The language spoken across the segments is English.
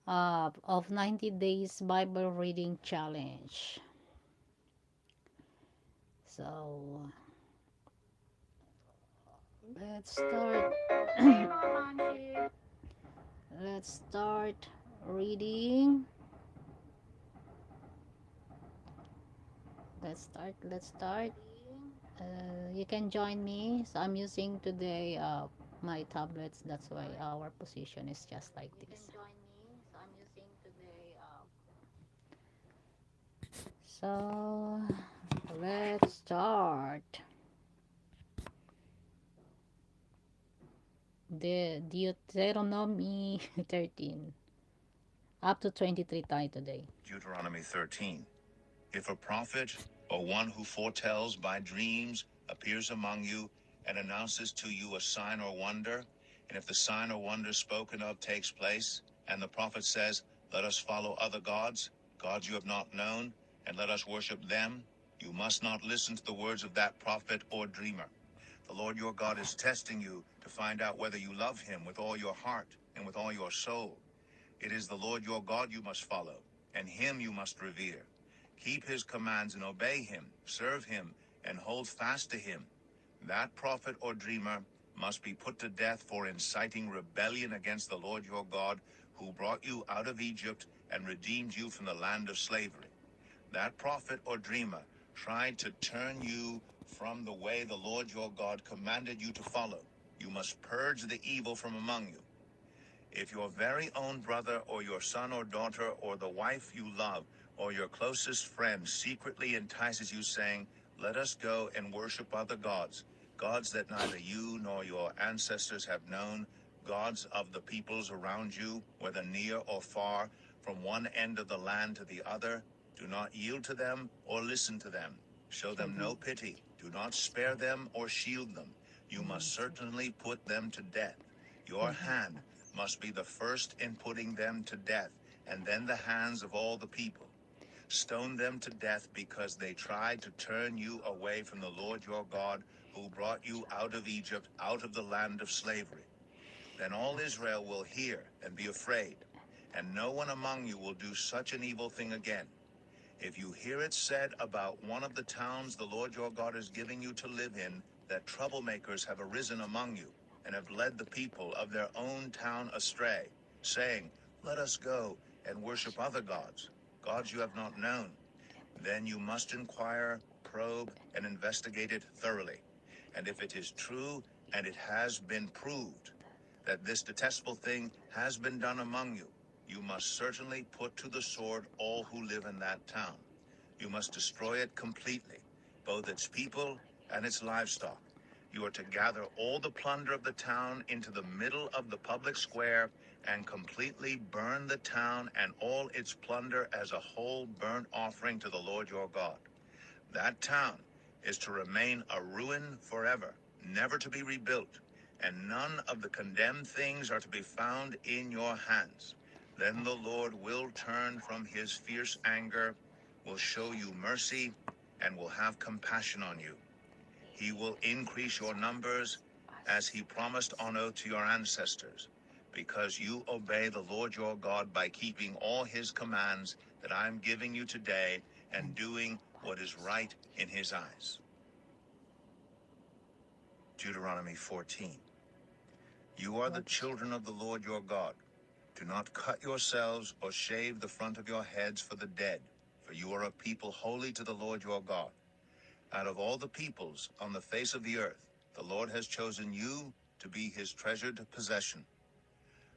of 90 days Bible reading challenge. So let's start. Let's start reading. Let's start. You can join me. So I'm using today my tablets. That's why our position is just like this. So let's start. The Deuteronomy 13 up to 23 tayo today. Deuteronomy 13. If a prophet or one who foretells by dreams appears among you and announces to you a sign or wonder, and if the sign or wonder spoken of takes place, and the prophet says, "Let us follow other gods, gods you have not known, and let us worship them," you must not listen to the words of that prophet or dreamer. The Lord your God is testing you to find out whether you love him with all your heart and with all your soul. It is the Lord your God you must follow, and him you must revere. Keep his commands and obey him, serve him, and hold fast to him. That prophet or dreamer must be put to death for inciting rebellion against the Lord your God, who brought you out of Egypt and redeemed you from the land of slavery. That prophet or dreamer tried to turn you from the way the Lord your God commanded you to follow. You must purge the evil from among you. If your very own brother or your son or daughter or the wife you love or your closest friend secretly entices you, saying, "Let us go and worship other gods, gods that neither you nor your ancestors have known, gods of the peoples around you, whether near or far, from one end of the land to the other, do not yield to them or listen to them. Show them no pity. Do not spare them or shield them. You must certainly put them to death. Your hand must be the first in putting them to death, and then the hands of all the people. Stone them to death because they tried to turn you away from the Lord your God, who brought you out of Egypt, out of the land of slavery. Then all Israel will hear and be afraid, and no one among you will do such an evil thing again. If you hear it said about one of the towns the Lord your God is giving you to live in, that troublemakers have arisen among you, and have led the people of their own town astray, saying, "Let us go and worship other gods, gods you have not known," then you must inquire, probe, and investigate it thoroughly. And if it is true, and it has been proved, that this detestable thing has been done among you, you must certainly put to the sword all who live in that town. You must destroy it completely, both its people and its livestock. You are to gather all the plunder of the town into the middle of the public square and completely burn the town and all its plunder as a whole burnt offering to the Lord your God. That town is to remain a ruin forever, never to be rebuilt, and none of the condemned things are to be found in your hands. Then the Lord will turn from his fierce anger, will show you mercy, and will have compassion on you. He will increase your numbers as he promised on oath to your ancestors, because you obey the Lord your God by keeping all his commands that I am giving you today and doing what is right in his eyes. Deuteronomy 14. You are the children of the Lord your God. Do not cut yourselves or shave the front of your heads for the dead, for you are a people holy to the Lord your God. Out of all the peoples on the face of the earth, the Lord has chosen you to be his treasured possession.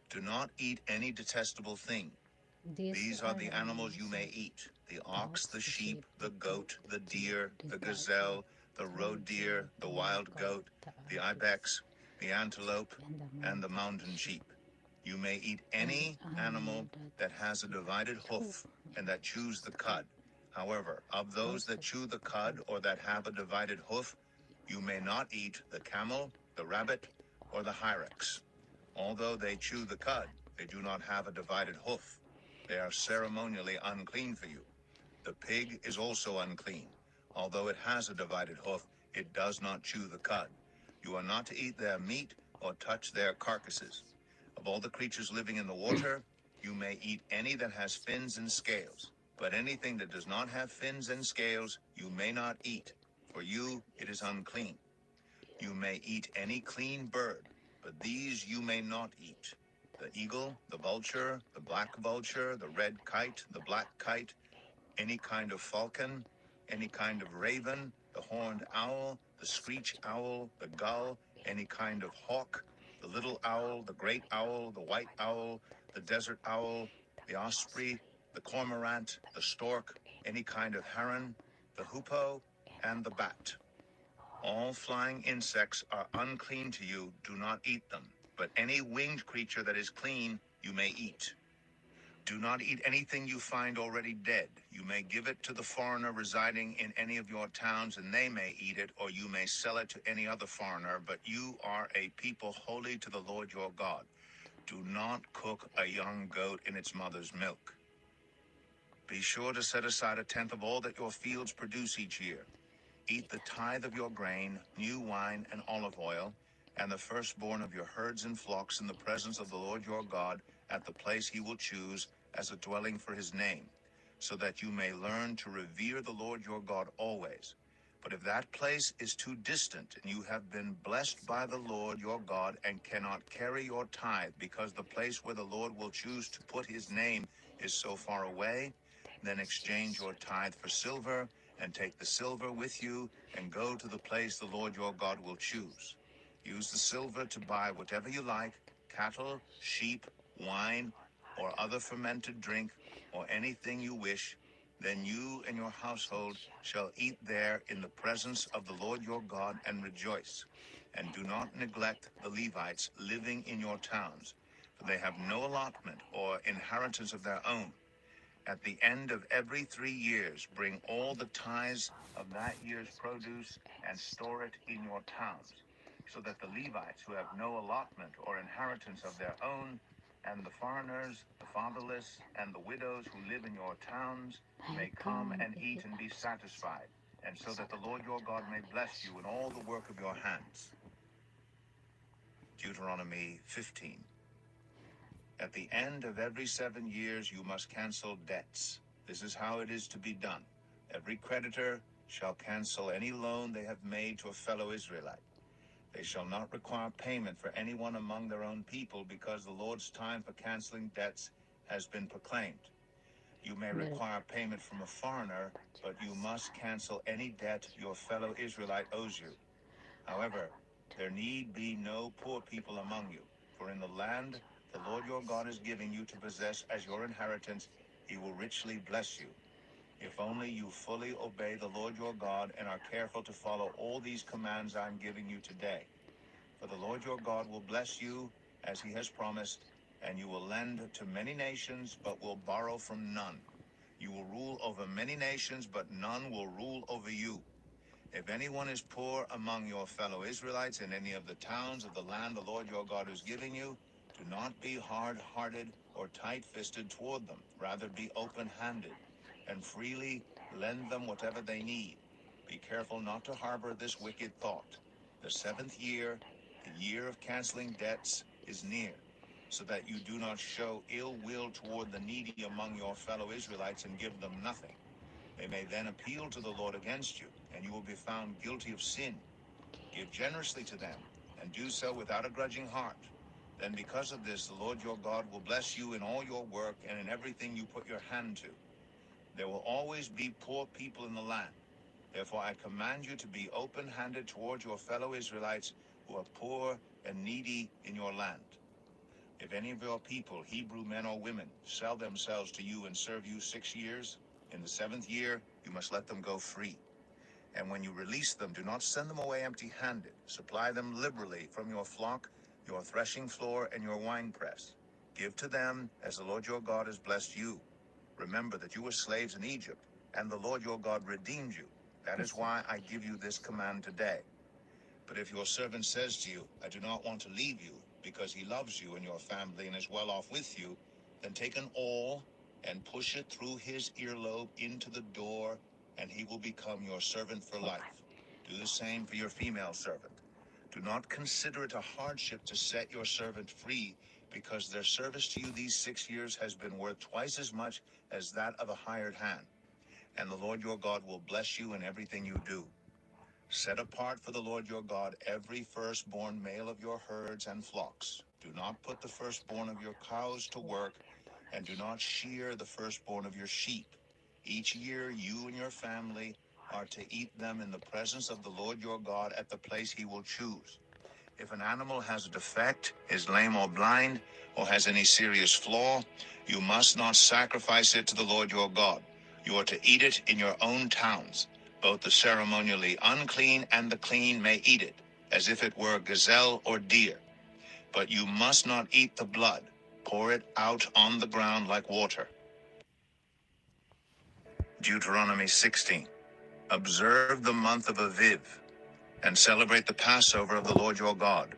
Do not eat any detestable thing. These are the animals you may eat: the ox, the sheep, the goat, the deer, the gazelle, the roe deer, the wild goat, the ibex, the antelope, and the mountain sheep. You may eat any animal that has a divided hoof and that chews the cud. However, of those that chew the cud or that have a divided hoof, you may not eat the camel, the rabbit, or the hyrax. Although they chew the cud, they do not have a divided hoof. They are ceremonially unclean for you. The pig is also unclean. Although it has a divided hoof, it does not chew the cud. You are not to eat their meat or touch their carcasses. Of all the creatures living in the water, You may eat any that has fins and scales, but anything that does not have fins and scales you may not eat. For you it is unclean. You may eat any clean bird, but these you may not eat: the eagle, the vulture, the black vulture, the red kite, the black kite, any kind of falcon, any kind of raven, the horned owl, the screech owl, the gull, any kind of hawk, the little owl, the great owl, the white owl, the desert owl, the osprey, the cormorant, the stork, any kind of heron, the hoopoe, and the bat. All flying insects are unclean to you. Do not eat them. But any winged creature that is clean, you may eat. Do not eat anything you find already dead. You may give it to the foreigner residing in any of your towns, and they may eat it, or you may sell it to any other foreigner. But you are a people holy to the Lord your God. Do not cook a young goat in its mother's milk. Be sure to set aside a tenth of all that your fields produce each year. Eat the tithe of your grain, new wine, and olive oil, and the firstborn of your herds and flocks in the presence of the Lord your God at the place he will choose as a dwelling for his name, so that you may learn to revere the Lord your God always. But if that place is too distant, and you have been blessed by the Lord your God and cannot carry your tithe, because the place where the Lord will choose to put his name is so far away, then exchange your tithe for silver, and take the silver with you, and go to the place the Lord your God will choose. Use the silver to buy whatever you like: cattle, sheep, wine, or other fermented drink, or anything you wish. Then you and your household shall eat there in the presence of the Lord your God and rejoice. And do not neglect the Levites living in your towns, for they have no allotment or inheritance of their own. At the end of every 3 years, bring all the tithes of that year's produce and store it in your towns, so that the Levites who have no allotment or inheritance of their own, and the foreigners, the fatherless, and the widows who live in your towns may come and eat and be satisfied, and so that the Lord your God may bless you in all the work of your hands. Deuteronomy 15. At the end of every 7 years, you must cancel debts. This is how it is to be done. Every creditor shall cancel any loan they have made to a fellow Israelite. They shall not require payment for anyone among their own people, because the Lord's time for canceling debts has been proclaimed. You may require payment from a foreigner, but you must cancel any debt your fellow Israelite owes you. However, there need be no poor people among you, for in the land the Lord your God is giving you to possess as your inheritance, he will richly bless you. If only you fully obey the Lord your God and are careful to follow all these commands I'm giving you today. For the Lord your God will bless you as he has promised, and you will lend to many nations, but will borrow from none. You will rule over many nations, but none will rule over you. If anyone is poor among your fellow Israelites in any of the towns of the land the Lord your God is giving you, do not be hard-hearted or tight-fisted toward them. Rather, be open-handed and freely lend them whatever they need. Be careful not to harbor this wicked thought: the 7th year, the year of canceling debts, is near, so that you do not show ill will toward the needy among your fellow Israelites and give them nothing. They may then appeal to the Lord against you, and you will be found guilty of sin. Give generously to them, and do so without a grudging heart. Then because of this, the Lord your God will bless you in all your work and in everything you put your hand to. There will always be poor people in the land. Therefore I command you to be open-handed toward your fellow Israelites who are poor and needy in your land. If any of your people, Hebrew men or women, sell themselves to you and serve you 6 years, in the 7th year you must let them go free. And when you release them, do not send them away empty-handed. Supply them liberally from your flock, your threshing floor, and your winepress. Give to them as the Lord your God has blessed you. Remember that you were slaves in Egypt, and the Lord your God redeemed you. That is why I give you this command today. But if your servant says to you, I do not want to leave you, because he loves you and your family and is well off with you, then take an awl and push it through his earlobe into the door, and he will become your servant for life. Do the same for your female servant. Do not consider it a hardship to set your servant free, because their service to you these 6 years has been worth twice as much as that of a hired hand. And the Lord your God will bless you in everything you do. Set apart for the Lord your God every firstborn male of your herds and flocks. Do not put the firstborn of your cows to work, and do not shear the firstborn of your sheep. Each year you and your family are to eat them in the presence of the Lord your God at the place he will choose. If an animal has a defect, is lame or blind, or has any serious flaw, you must not sacrifice it to the Lord your God. You are to eat it in your own towns. Both the ceremonially unclean and the clean may eat it, as if it were gazelle or deer. But you must not eat the blood. Pour it out on the ground like water. Deuteronomy 16. Observe the month of Aviv, and celebrate the Passover of the Lord your God,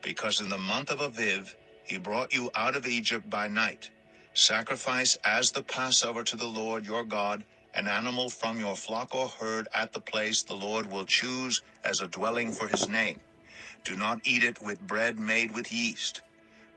because in the month of Aviv he brought you out of Egypt by night. Sacrifice as the Passover to the Lord your God an animal from your flock or herd at the place the Lord will choose as a dwelling for his name. Do not eat it with bread made with yeast,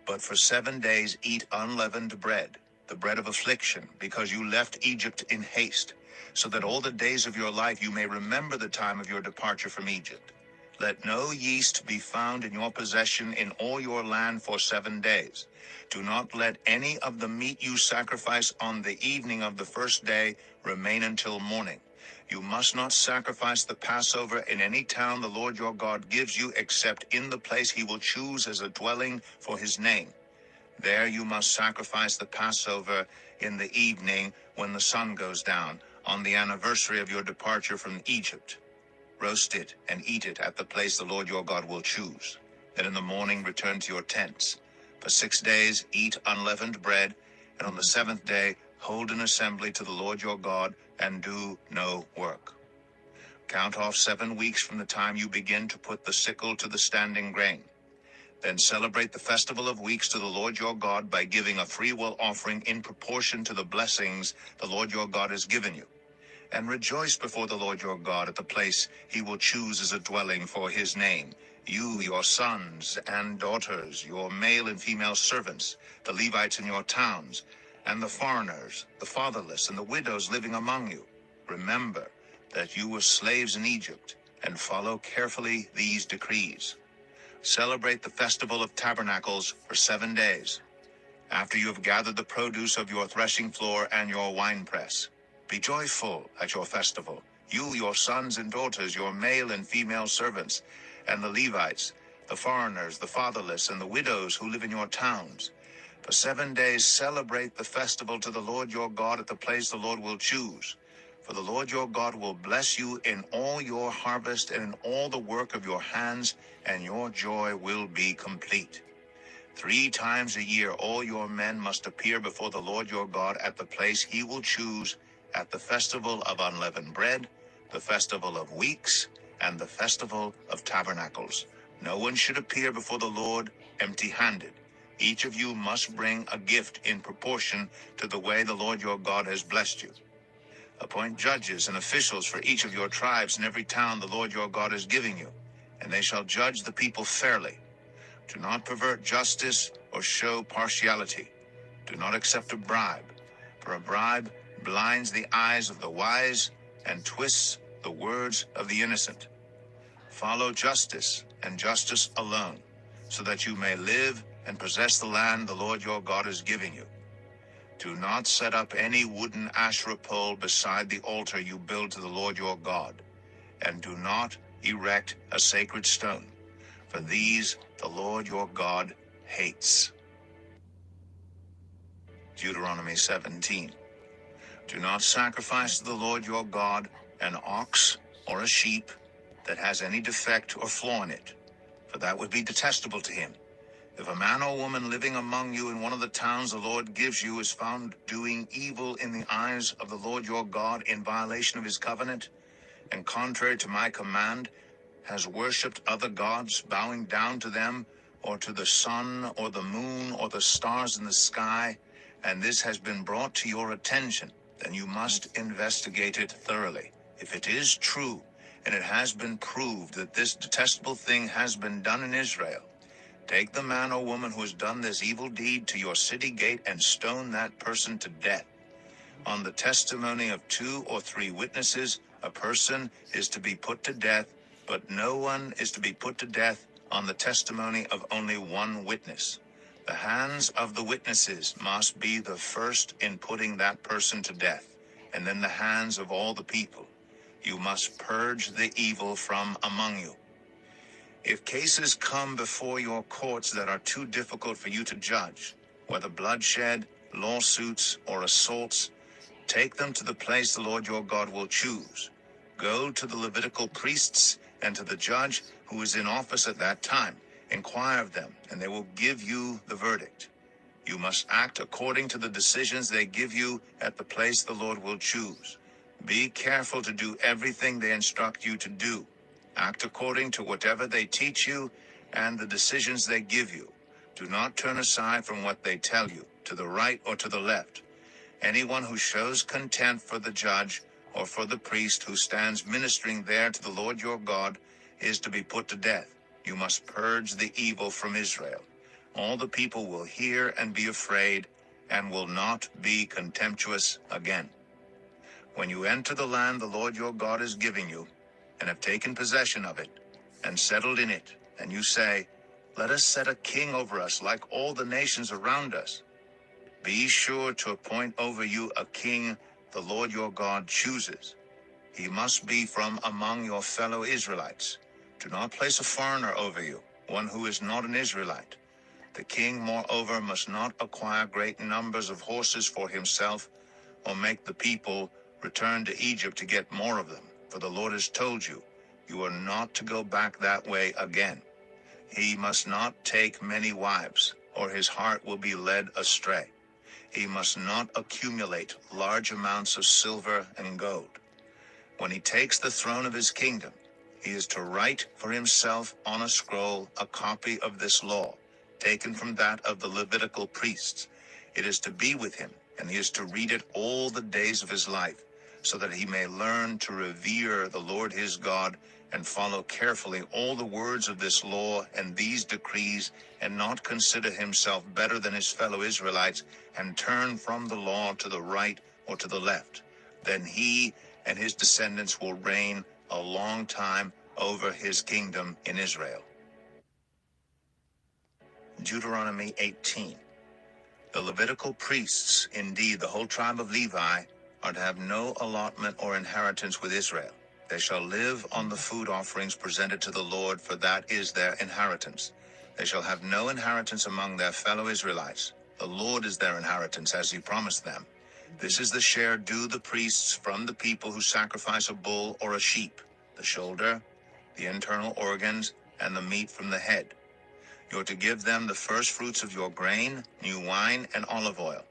but for 7 days eat unleavened bread, the bread of affliction, because you left Egypt in haste, so that all the days of your life you may remember the time of your departure from Egypt. Let no yeast be found in your possession in all your land for 7 days. Do not let any of the meat you sacrifice on the evening of the first day remain until morning. You must not sacrifice the Passover in any town the Lord your God gives you, except in the place he will choose as a dwelling for his name. There you must sacrifice the Passover in the evening when the sun goes down, on the anniversary of your departure from Egypt. Roast it and eat it at the place the Lord your God will choose. Then in the morning return to your tents. For 6 days eat unleavened bread, and on the 7th day hold an assembly to the Lord your God, and do no work. Count off 7 weeks from the time you begin to put the sickle to the standing grain. Then celebrate the festival of weeks to the Lord your God by giving a freewill offering in proportion to the blessings the Lord your God has given you. And rejoice before the Lord your God at the place he will choose as a dwelling for his name. You, your sons and daughters, your male and female servants, the Levites in your towns, and the foreigners, the fatherless, and the widows living among you. Remember that you were slaves in Egypt, and follow carefully these decrees. Celebrate the festival of tabernacles for 7 days, after you have gathered the produce of your threshing floor and your winepress. Be joyful at your festival, you, your sons and daughters, your male and female servants, and the Levites, the foreigners, the fatherless, and the widows who live in your towns. For 7 days celebrate the festival to the Lord your God at the place the Lord will choose. For the Lord your God will bless you in all your harvest and in all the work of your hands, and your joy will be complete. 3 times a year all your men must appear before the Lord your God at the place he will choose, at the festival of unleavened bread, the festival of weeks, and the festival of tabernacles. No one should appear before the Lord empty-handed. Each of you must bring a gift in proportion to the way the Lord your God has blessed you. Appoint judges and officials for each of your tribes in every town the Lord your God is giving you, and they shall judge the people fairly. Do not pervert justice or show partiality. Do not accept a bribe, for a bribe blinds the eyes of the wise and twists the words of the innocent. Follow justice and justice alone, so that you may live and possess the land the Lord your God is giving you. Do not set up any wooden Asherah pole beside the altar you build to the Lord your God, and do not erect a sacred stone, for these the Lord your God hates. Deuteronomy 17. Do not sacrifice to the Lord your God an ox or a sheep that has any defect or flaw in it, for that would be detestable to him. If a man or woman living among you in one of the towns the Lord gives you is found doing evil in the eyes of the Lord your God in violation of his covenant, and contrary to my command, has worshipped other gods, bowing down to them, or to the sun, or the moon, or the stars in the sky, and this has been brought to your attention, then you must investigate it thoroughly. If it is true, and it has been proved that this detestable thing has been done in Israel, Take the man or woman who has done this evil deed to your city gate and stone that person to death. On the testimony of 2 or 3 witnesses, a person is to be put to death, but no one is to be put to death on the testimony of only 1 witness. The hands of the witnesses must be the first in putting that person to death, and then the hands of all the people. You must purge the evil from among you. If cases come before your courts that are too difficult for you to judge, whether bloodshed, lawsuits, or assaults, take them to the place the Lord your God will choose. Go to the Levitical priests and to the judge who is in office at that time. Inquire of them, and they will give you the verdict. You must act according to the decisions they give you at the place the Lord will choose. Be careful to do everything they instruct you to do. Act according to whatever they teach you and the decisions they give you. Do not turn aside from what they tell you, to the right or to the left. Anyone who shows contempt for the judge or for the priest who stands ministering there to the Lord your God is to be put to death. You must purge the evil from Israel. All the people will hear and be afraid and will not be contemptuous again. When you enter the land the Lord your God is giving you, and have taken possession of it, and settled in it, and you say, "Let us set a king over us like all the nations around us," be sure to appoint over you a king the Lord your God chooses. He must be from among your fellow Israelites. Do not place a foreigner over you, one who is not an Israelite. The king, moreover, must not acquire great numbers of horses for himself, or make the people return to Egypt to get more of them. For the Lord has told you, you are not to go back that way again. He must not take many wives, or his heart will be led astray. He must not accumulate large amounts of silver and gold. When he takes the throne of his kingdom, he is to write for himself on a scroll a copy of this law, taken from that of the Levitical priests. It is to be with him, and he is to read it all the days of his life, so that he may learn to revere the Lord his God and follow carefully all the words of this law and these decrees, and not consider himself better than his fellow Israelites, and turn from the law to the right or to the left. Then he and his descendants will reign a long time over his kingdom in Israel. Deuteronomy 18. The Levitical priests, indeed the whole tribe of Levi, are to have no allotment or inheritance with Israel. They shall live on the food offerings presented to the Lord, for that is their inheritance. They shall have no inheritance among their fellow Israelites. The Lord is their inheritance, as he promised them. This is the share due the priests from the people who sacrifice a bull or a sheep, the shoulder, the internal organs, and the meat from the head. You are to give them the first fruits of your grain, new wine, and olive oil,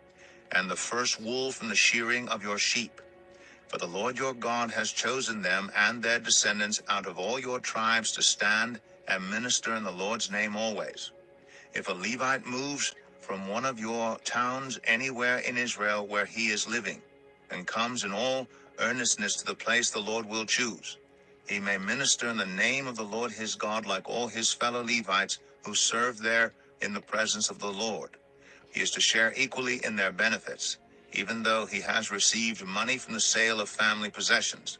and the first wool from the shearing of your sheep. For the Lord your God has chosen them and their descendants out of all your tribes to stand and minister in the Lord's name always. If a Levite moves from one of your towns anywhere in Israel where he is living, and comes in all earnestness to the place the Lord will choose, he may minister in the name of the Lord his God like all his fellow Levites who serve there in the presence of the Lord. He is to share equally in their benefits, even though he has received money from the sale of family possessions.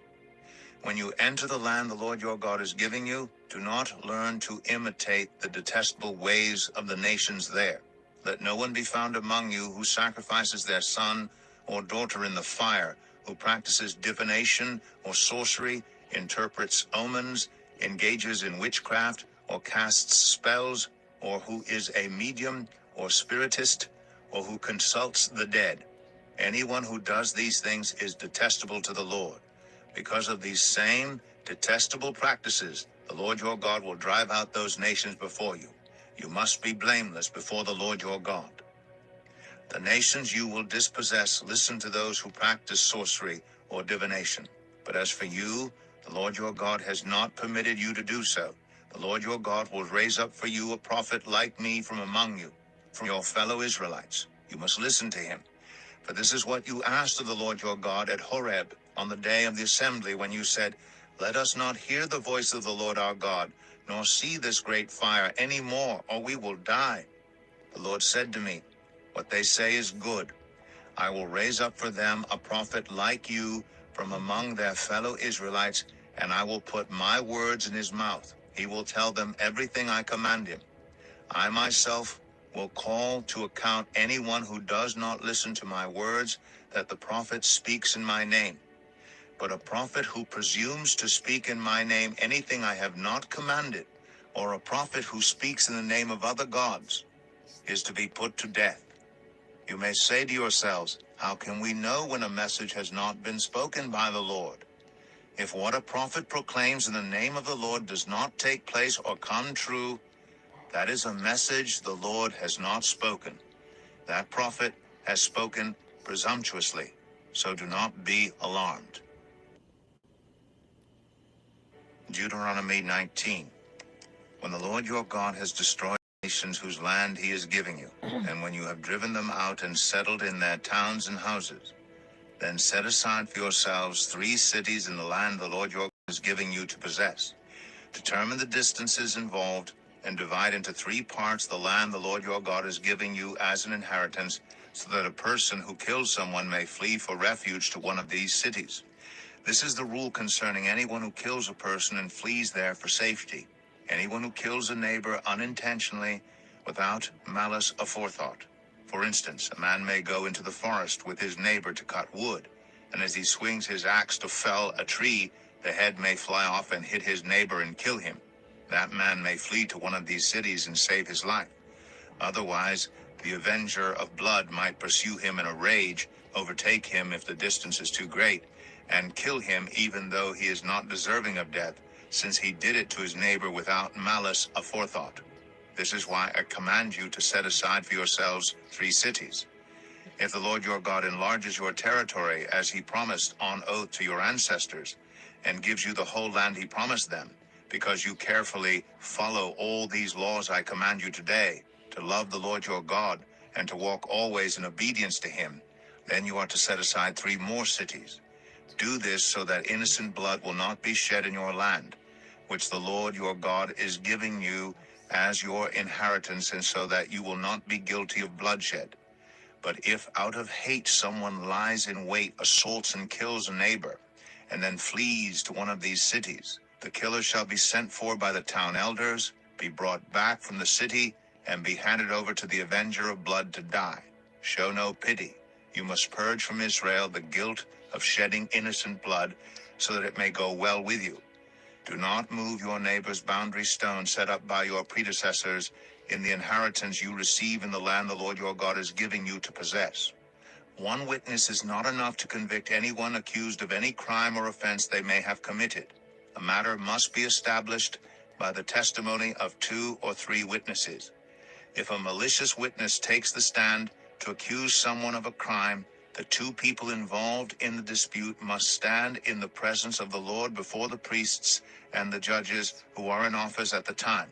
When you enter the land the Lord your God is giving you, do not learn to imitate the detestable ways of the nations there. Let no one be found among you who sacrifices their son or daughter in the fire, who practices divination or sorcery, interprets omens, engages in witchcraft, or casts spells, or who is a medium or spiritist, or who consults the dead. Anyone who does these things is detestable to the Lord. Because of these same detestable practices, the Lord your God will drive out those nations before you. You must be blameless before the Lord your God. The nations you will dispossess listen to those who practice sorcery or divination. But as for you, the Lord your God has not permitted you to do so. The Lord your God will raise up for you a prophet like me from among you, from your fellow Israelites. You must listen to him. For this is what you asked of the Lord your God at Horeb on the day of the assembly, when you said, "Let us not hear the voice of the Lord our God, nor see this great fire any more, or we will die. The Lord said to me, what they say is good. I will raise up for them a prophet like you from among their fellow Israelites, and I will put my words in his mouth. He will tell them everything I command him. I myself will call to account anyone who does not listen to my words, that the prophet speaks in my name. But a prophet who presumes to speak in my name anything I have not commanded, or a prophet who speaks in the name of other gods, is to be put to death. You may say to yourselves, how can we know when a message has not been spoken by the Lord? If what a prophet proclaims in the name of the Lord does not take place or come true, that is a message the Lord has not spoken. That prophet has spoken presumptuously, so do not be alarmed. Deuteronomy 19. When the Lord your God has destroyed nations whose land he is giving you, and when you have driven them out and settled in their towns and houses, then set aside for yourselves 3 cities in the land the Lord your God is giving you to possess. Determine the distances involved, and divide into 3 parts the land the Lord your God is giving you as an inheritance, so that a person who kills someone may flee for refuge to one of these cities. This is the rule concerning anyone who kills a person and flees there for safety. Anyone who kills a neighbor unintentionally, without malice aforethought. For instance, a man may go into the forest with his neighbor to cut wood, and as he swings his axe to fell a tree, the head may fly off and hit his neighbor and kill him. That man may flee to one of these cities and save his life. Otherwise, the avenger of blood might pursue him in a rage, overtake him if the distance is too great, and kill him even though he is not deserving of death, since he did it to his neighbor without malice aforethought. This is why I command you to set aside for yourselves 3 cities. If the Lord your God enlarges your territory as he promised on oath to your ancestors, and gives you the whole land he promised them, because you carefully follow all these laws I command you today, to love the Lord your God, and to walk always in obedience to him, then you are to set aside 3 more cities. Do this so that innocent blood will not be shed in your land, which the Lord your God is giving you as your inheritance, and so that you will not be guilty of bloodshed. But if out of hate someone lies in wait, assaults and kills a neighbor, and then flees to one of these cities, the killer shall be sent for by the town elders, be brought back from the city, and be handed over to the avenger of blood to die. Show no pity. You must purge from Israel the guilt of shedding innocent blood, so that it may go well with you. Do not move your neighbor's boundary stone set up by your predecessors in the inheritance you receive in the land the Lord your God is giving you to possess. One witness is not enough to convict anyone accused of any crime or offense they may have committed. A matter must be established by the testimony of 2 or 3 witnesses. If a malicious witness takes the stand to accuse someone of a crime, the 2 people involved in the dispute must stand in the presence of the Lord before the priests and the judges who are in office at the time.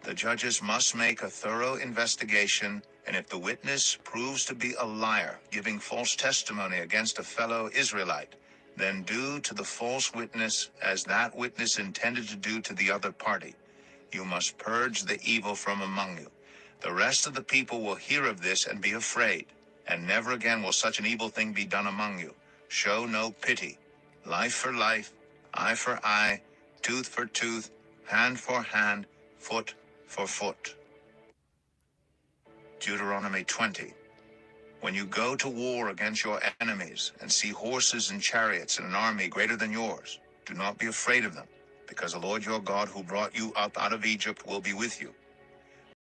The judges must make a thorough investigation, and if the witness proves to be a liar, giving false testimony against a fellow Israelite, then do to the false witness as that witness intended to do to the other party. You must purge the evil from among you. The rest of the people will hear of this and be afraid, and never again will such an evil thing be done among you. Show no pity. Life for life, eye for eye, tooth for tooth, hand for hand, foot for foot. Deuteronomy 20. When you go to war against your enemies and see horses and chariots and an army greater than yours, do not be afraid of them, because the Lord your God who brought you up out of Egypt will be with you.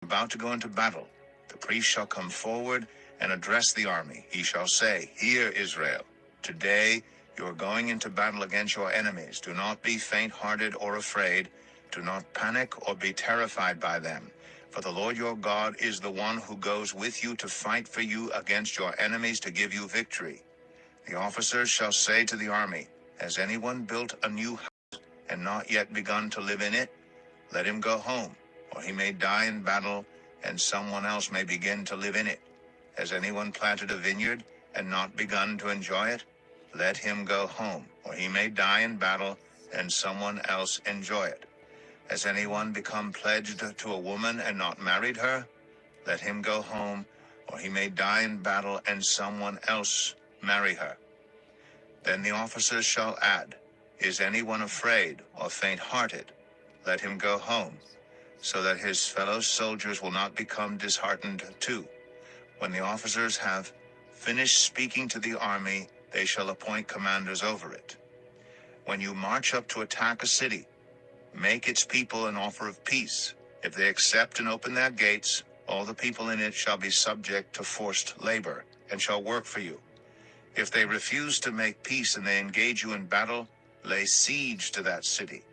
About to go into battle, the priest shall come forward and address the army. He shall say, Hear, Israel, today you are going into battle against your enemies. Do not be faint-hearted or afraid. Do not panic or be terrified by them. For the Lord your God is the one who goes with you to fight for you against your enemies to give you victory. The officers shall say to the army, Has anyone built a new house and not yet begun to live in it? Let him go home, or he may die in battle, and someone else may begin to live in it. Has anyone planted a vineyard and not begun to enjoy it? Let him go home, or he may die in battle, and someone else enjoy it. Has anyone become pledged to a woman and not married her? Let him go home, or he may die in battle and someone else marry her. Then the officers shall add, Is anyone afraid or faint-hearted? Let him go home, so that his fellow soldiers will not become disheartened too. When the officers have finished speaking to the army, they shall appoint commanders over it. When you march up to attack a city, make its people an offer of peace. If they accept and open their gates, all the people in it shall be subject to forced labor, and shall work for you. If they refuse to make peace and they engage you in battle, lay siege to that city.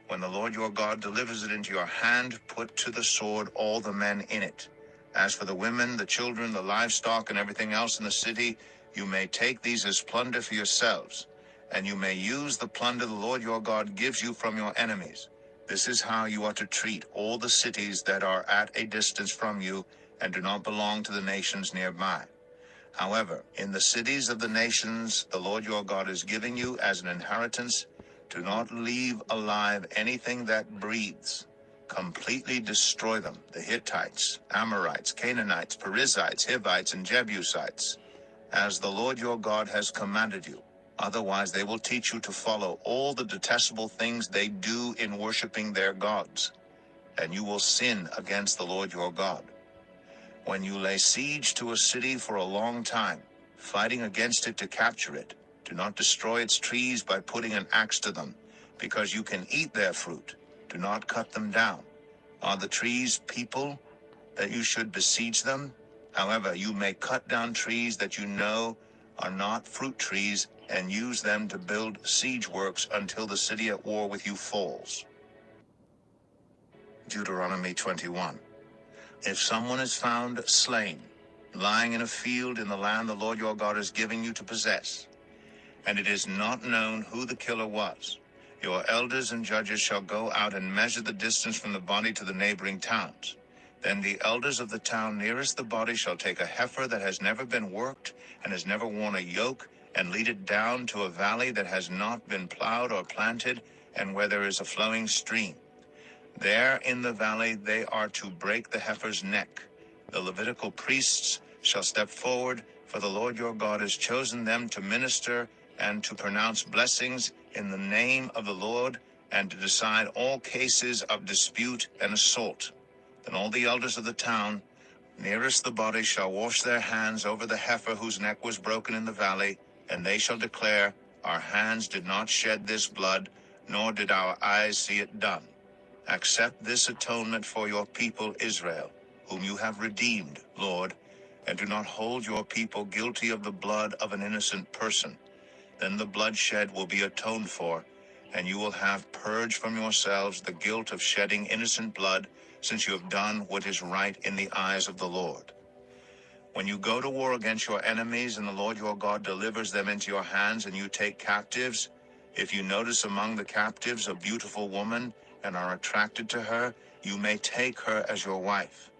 When the Lord your God delivers it into your hand, put to the sword all the men in it. As for the women, the children, the livestock, and everything else in the city, you may take these as plunder for yourselves, and you may use the plunder the Lord your God gives you from your enemies. This is how you are to treat all the cities that are at a distance from you and do not belong to the nations nearby. However, in the cities of the nations the Lord your God is giving you as an inheritance, do not leave alive anything that breathes. Completely destroy them, the Hittites, Amorites, Canaanites, Perizzites, Hivites, and Jebusites, as the Lord your God has commanded you. Otherwise they will teach you to follow all the detestable things they do in worshiping their gods, and you will sin against the Lord your God. When you lay siege to a city for a long time, fighting against it to capture it, do not destroy its trees by putting an axe to them, because you can eat their fruit. Do not cut them down. Are the trees people that you should besiege them? However, you may cut down trees that you know are not fruit trees and use them to build siege works until the city at war with you falls. Deuteronomy 21. If someone is found slain, lying in a field in the land the Lord your God is giving you to possess, and it is not known who the killer was, your elders and judges shall go out and measure the distance from the body to the neighboring towns. Then the elders of the town nearest the body shall take a heifer that has never been worked and has never worn a yoke, and lead it down to a valley that has not been plowed or planted, and where there is a flowing stream. There in the valley they are to break the heifer's neck. The Levitical priests shall step forward, for the Lord your God has chosen them to minister and to pronounce blessings in the name of the Lord, and to decide all cases of dispute and assault. Then all the elders of the town nearest the body shall wash their hands over the heifer whose neck was broken in the valley, and they shall declare, Our hands did not shed this blood, nor did our eyes see it done. Accept this atonement for your people Israel, whom you have redeemed, Lord, and do not hold your people guilty of the blood of an innocent person. Then the bloodshed will be atoned for, and you will have purged from yourselves the guilt of shedding innocent blood, since you have done what is right in the eyes of the Lord. When you go to war against your enemies and the Lord your God delivers them into your hands and you take captives, if you notice among the captives a beautiful woman and are attracted to her, you may take her as your wife.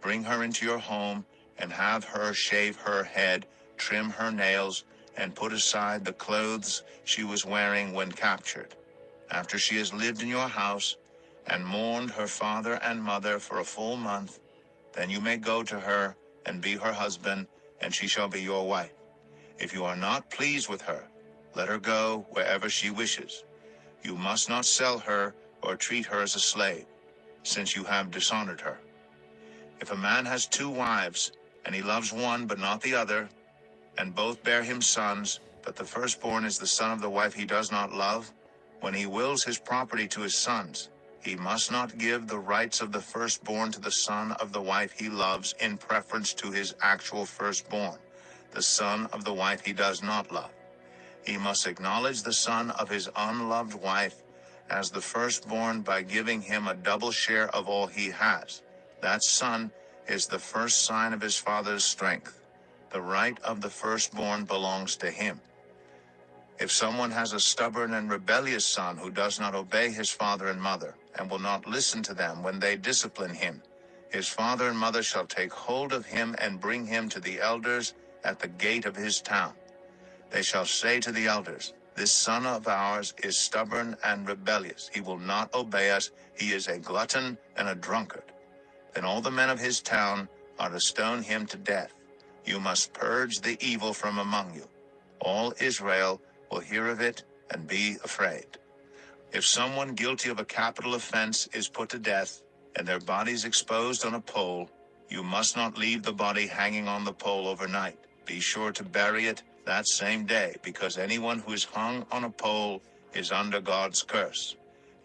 Bring her into your home and have her shave her head, trim her nails, and put aside the clothes she was wearing when captured. After she has lived in your house and mourned her father and mother for a full month, then you may go to her and be her husband, and she shall be your wife. If you are not pleased with her, let her go wherever she wishes. You must not sell her or treat her as a slave, since you have dishonored her. If a man has two wives, and he loves one but not the other, and both bear him sons, but the firstborn is the son of the wife he does not love, when he wills his property to his sons, he must not give the rights of the firstborn to the son of the wife he loves in preference to his actual firstborn, the son of the wife he does not love. He must acknowledge the son of his unloved wife as the firstborn by giving him a double share of all he has. That son is the first sign of his father's strength. The right of the firstborn belongs to him. If someone has a stubborn and rebellious son who does not obey his father and mother, and will not listen to them when they discipline him, his father and mother shall take hold of him and bring him to the elders at the gate of his town. They shall say to the elders, This son of ours is stubborn and rebellious. He will not obey us. He is a glutton and a drunkard. Then all the men of his town are to stone him to death. You must purge the evil from among you. All Israel will hear of it and be afraid. If someone guilty of a capital offense is put to death, and their bodies exposed on a pole, you must not leave the body hanging on the pole overnight. Be sure to bury it that same day, because anyone who is hung on a pole is under God's curse.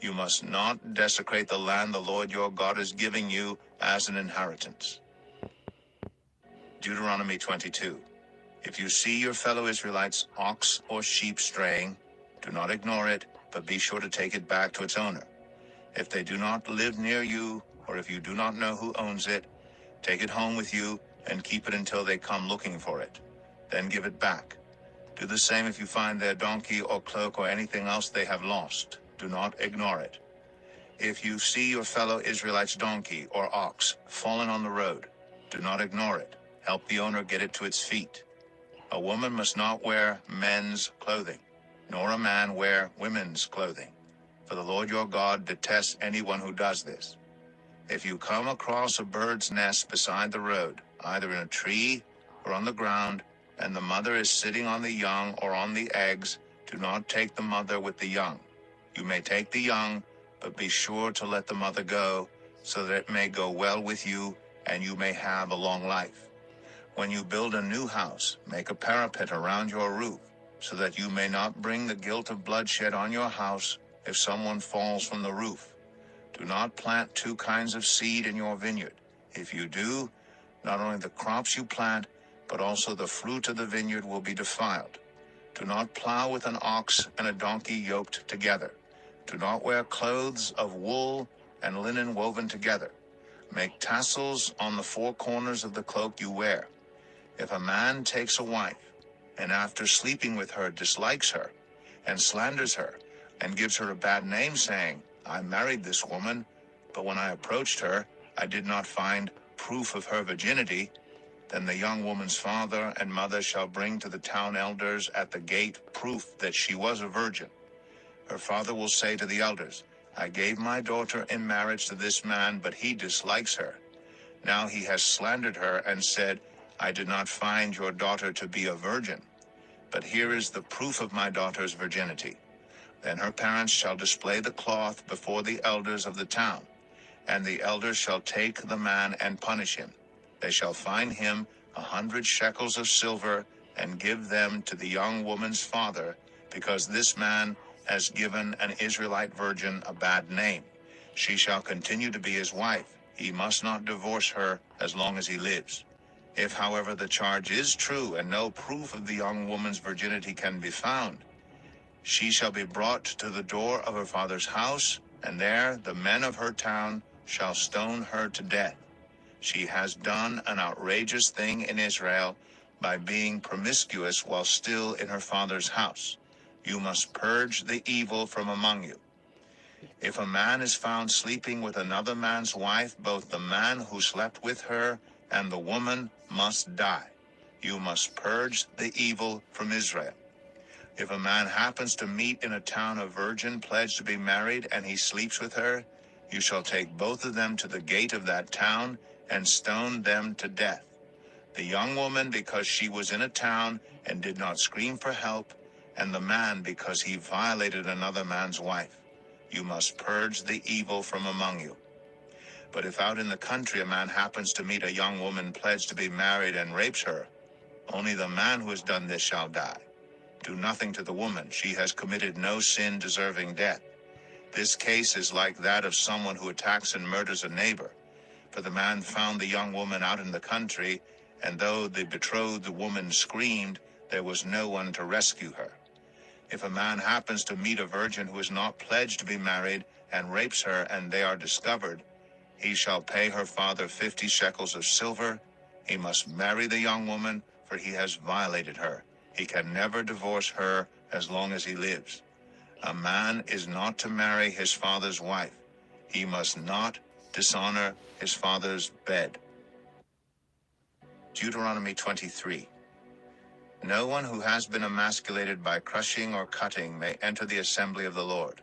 You must not desecrate the land the Lord your God is giving you as an inheritance. Deuteronomy 22. If you see your fellow Israelites' ox or sheep straying, do not ignore it, but be sure to take it back to its owner. If they do not live near you, or if you do not know who owns it, take it home with you and keep it until they come looking for it. Then give it back. Do the same if you find their donkey or cloak or anything else they have lost. Do not ignore it. If you see your fellow Israelite's donkey or ox fallen on the road, do not ignore it. Help the owner get it to its feet. A woman must not wear men's clothing, nor a man wear women's clothing, for the Lord your God detests anyone who does this. If you come across a bird's nest beside the road, either in a tree or on the ground, and the mother is sitting on the young or on the eggs, do not take the mother with the young. You may take the young, but be sure to let the mother go, so that it may go well with you, and you may have a long life. When you build a new house, make a parapet around your roof, so that you may not bring the guilt of bloodshed on your house if someone falls from the roof. Do not plant two kinds of seed in your vineyard. If you do, not only the crops you plant, but also the fruit of the vineyard will be defiled. Do not plow with an ox and a donkey yoked together. Do not wear clothes of wool and linen woven together. Make tassels on the four corners of the cloak you wear. If a man takes a wife, and after sleeping with her dislikes her, and slanders her, and gives her a bad name, saying, I married this woman, but when I approached her, I did not find proof of her virginity, then the young woman's father and mother shall bring to the town elders at the gate proof that she was a virgin. Her father will say to the elders, I gave my daughter in marriage to this man, but he dislikes her. Now he has slandered her and said, I did not find your daughter to be a virgin, but here is the proof of my daughter's virginity. Then her parents shall display the cloth before the elders of the town, and the elders shall take the man and punish him. They shall fine him 100 shekels of silver and give them to the young woman's father, because this man has given an Israelite virgin a bad name. She shall continue to be his wife. He must not divorce her as long as he lives. If, however, the charge is true and no proof of the young woman's virginity can be found, she shall be brought to the door of her father's house, and there the men of her town shall stone her to death. She has done an outrageous thing in Israel by being promiscuous while still in her father's house. You must purge the evil from among you. If a man is found sleeping with another man's wife, both the man who slept with her and the woman must die. You must purge the evil from Israel. If a man happens to meet in a town a virgin pledged to be married and he sleeps with her, you shall take both of them to the gate of that town and stone them to death. The young woman because she was in a town and did not scream for help, and the man because he violated another man's wife. You must purge the evil from among you. But if out in the country a man happens to meet a young woman pledged to be married and rapes her, only the man who has done this shall die. Do nothing to the woman. She has committed no sin deserving death. This case is like that of someone who attacks and murders a neighbor. For the man found the young woman out in the country, and though the betrothed woman screamed, there was no one to rescue her. If a man happens to meet a virgin who is not pledged to be married and rapes her, and they are discovered, he shall pay her father 50 shekels of silver. He must marry the young woman, for he has violated her. He can never divorce her as long as he lives. A man is not to marry his father's wife. He must not dishonor his father's bed. Deuteronomy 23. No one who has been emasculated by crushing or cutting may enter the assembly of the Lord.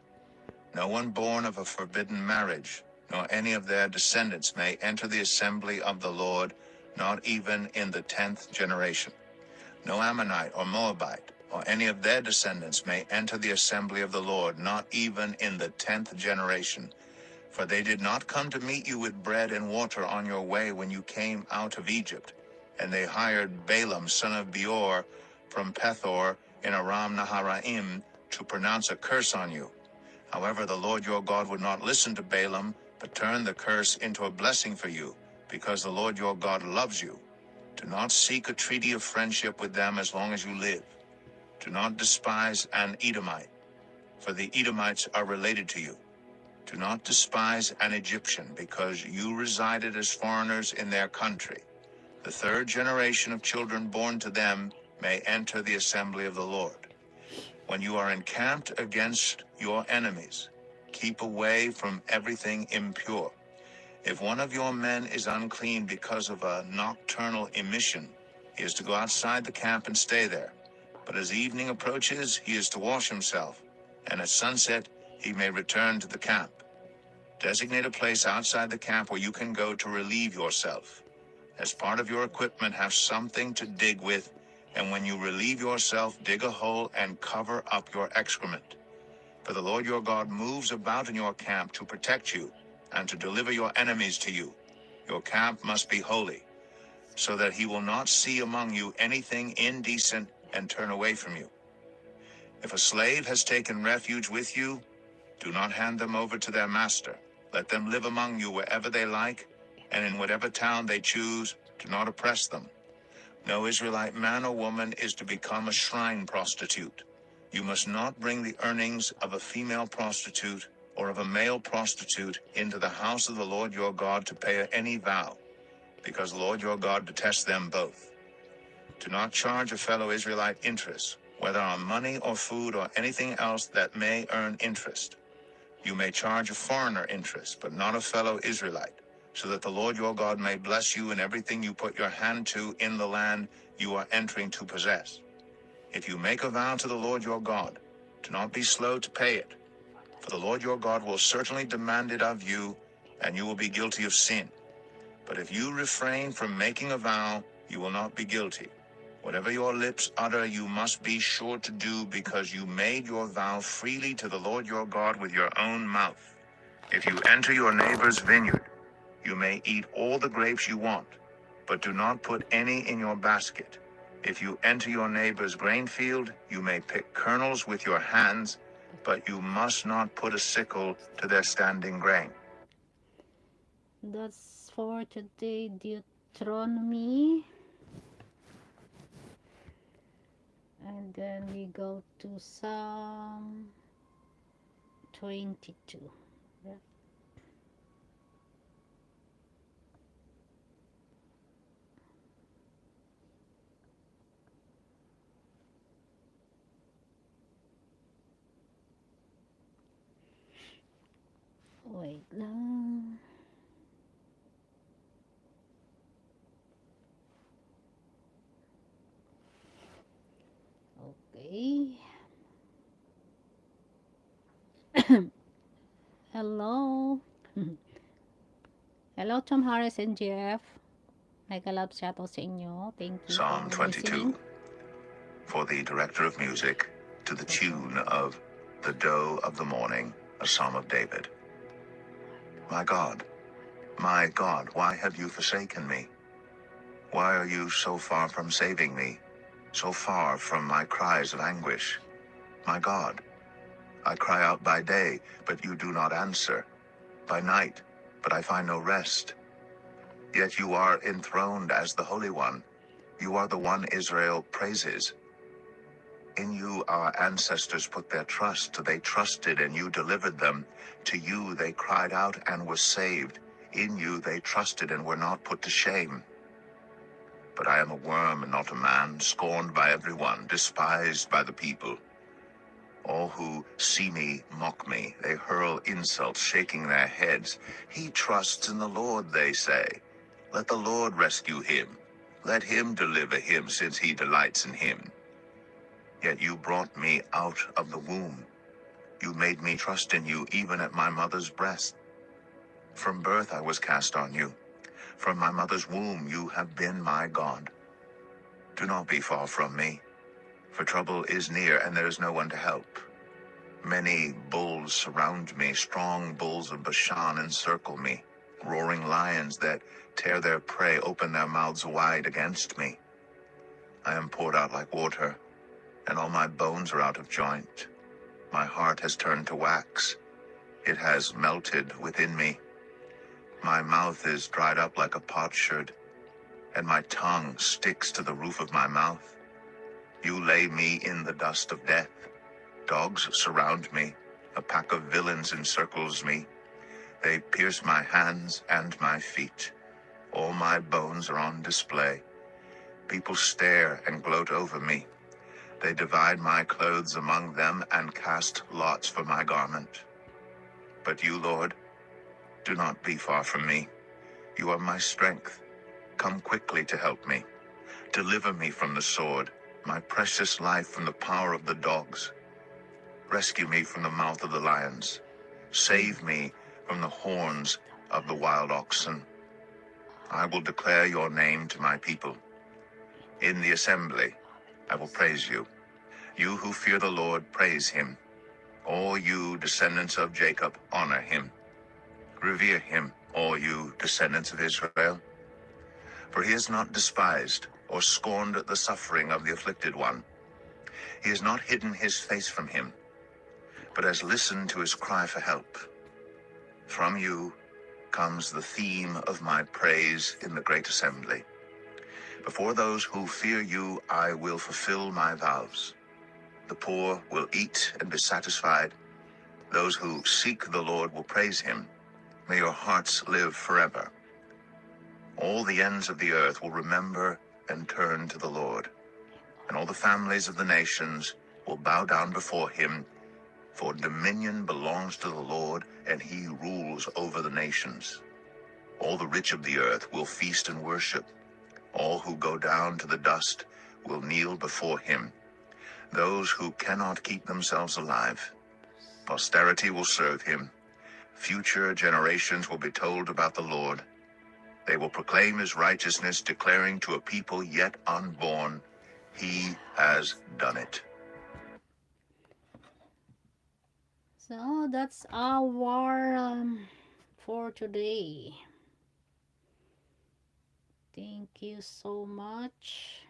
No one born of a forbidden marriage, nor any of their descendants may enter the assembly of the Lord, not even in the 10th generation. No Ammonite or Moabite, or any of their descendants may enter the assembly of the Lord, not even in the 10th generation. For they did not come to meet you with bread and water on your way when you came out of Egypt. And they hired Balaam son of Beor from Pethor in Aram Naharaim to pronounce a curse on you. However, the Lord your God would not listen to Balaam, but turned the curse into a blessing for you, because the Lord your God loves you. Do not seek a treaty of friendship with them as long as you live. Do not despise an Edomite, for the Edomites are related to you. Do not despise an Egyptian, because you resided as foreigners in their country. The 3rd generation of children born to them may enter the assembly of the Lord. When you are encamped against your enemies, keep away from everything impure. If one of your men is unclean because of a nocturnal emission, he is to go outside the camp and stay there. But as evening approaches, he is to wash himself, and at sunset he may return to the camp. Designate a place outside the camp where you can go to relieve yourself. As part of your equipment, have something to dig with, and when you relieve yourself, dig a hole and cover up your excrement. For the Lord your God moves about in your camp to protect you and to deliver your enemies to you. Your camp must be holy, so that he will not see among you anything indecent and turn away from you. If a slave has taken refuge with you, do not hand them over to their master. Let them live among you wherever they like, and in whatever town they choose. Do not oppress them. No Israelite man or woman is to become a shrine prostitute. You must not bring the earnings of a female prostitute or of a male prostitute into the house of the Lord your God to pay any vow, because the Lord your God detests them both. Do not charge a fellow Israelite interest, whether on money or food or anything else that may earn interest. You may charge a foreigner interest, but not a fellow Israelite, so that the Lord your God may bless you in everything you put your hand to in the land you are entering to possess. If you make a vow to the Lord your God, do not be slow to pay it, for the Lord your God will certainly demand it of you, and you will be guilty of sin. But if you refrain from making a vow, you will not be guilty. Whatever your lips utter, you must be sure to do, because you made your vow freely to the Lord your God with your own mouth. If you enter your neighbor's vineyard, you may eat all the grapes you want, but do not put any in your basket. If you enter your neighbor's grain field, you may pick kernels with your hands, but you must not put a sickle to their standing grain. That's for today, Deuteronomy. And then we go to Psalm 22. Yeah. Wait lang. Okay. Hello. Hello, Tom Harris and Jeff. May kalab shoutout sa inyo. Thank you Psalm for 22. listening. For the director of music, to the tune of The Doe of the Morning, a Psalm of David. My God, why have you forsaken me? Why are you so far from saving me, so far from my cries of anguish? My God, I cry out by day, but you do not answer, by night, but I find no rest. Yet you are enthroned as the Holy One. You are the one Israel praises. In you our ancestors put their trust. They trusted and you delivered them. To you they cried out and were saved. In you they trusted and were not put to shame. But I am a worm and not a man, scorned by everyone, despised by the people. All who see me mock me. They hurl insults, shaking their heads. He trusts in the Lord, they say. Let the Lord rescue him. Let him deliver him, since he delights in him. Yet you brought me out of the womb. You made me trust in you even at my mother's breast. From birth I was cast on you. From my mother's womb you have been my God. Do not be far from me, for trouble is near and there is no one to help. Many bulls surround me, strong bulls of Bashan encircle me. Roaring lions that tear their prey open their mouths wide against me. I am poured out like water, and all my bones are out of joint. My heart has turned to wax. It has melted within me. My mouth is dried up like a potsherd, and my tongue sticks to the roof of my mouth. You lay me in the dust of death. Dogs surround me. A pack of villains encircles me. They pierce my hands and my feet. All my bones are on display. People stare and gloat over me. They divide my clothes among them and cast lots for my garment. But you, Lord, do not be far from me. You are my strength. Come quickly to help me. Deliver me from the sword, my precious life from the power of the dogs. Rescue me from the mouth of the lions. Save me from the horns of the wild oxen. I will declare your name to my people. In the assembly, I will praise you. You who fear the Lord, praise him. All you descendants of Jacob, honor him. Revere him, all you descendants of Israel. For he has not despised or scorned the suffering of the afflicted one. He has not hidden his face from him, but has listened to his cry for help. From you comes the theme of my praise in the great assembly. Before those who fear you, I will fulfill my vows. The poor will eat and be satisfied. Those who seek the Lord will praise him. May your hearts live forever. All the ends of the earth will remember and turn to the Lord, and all the families of the nations will bow down before him, for dominion belongs to the Lord, and he rules over the nations. All the rich of the earth will feast and worship. All who go down to the dust will kneel before him. Those who cannot keep themselves alive, posterity will serve him. Future generations will be told about the Lord. They will proclaim his righteousness, declaring to a people yet unborn, he has done it. So that's our for today. Thank you so much.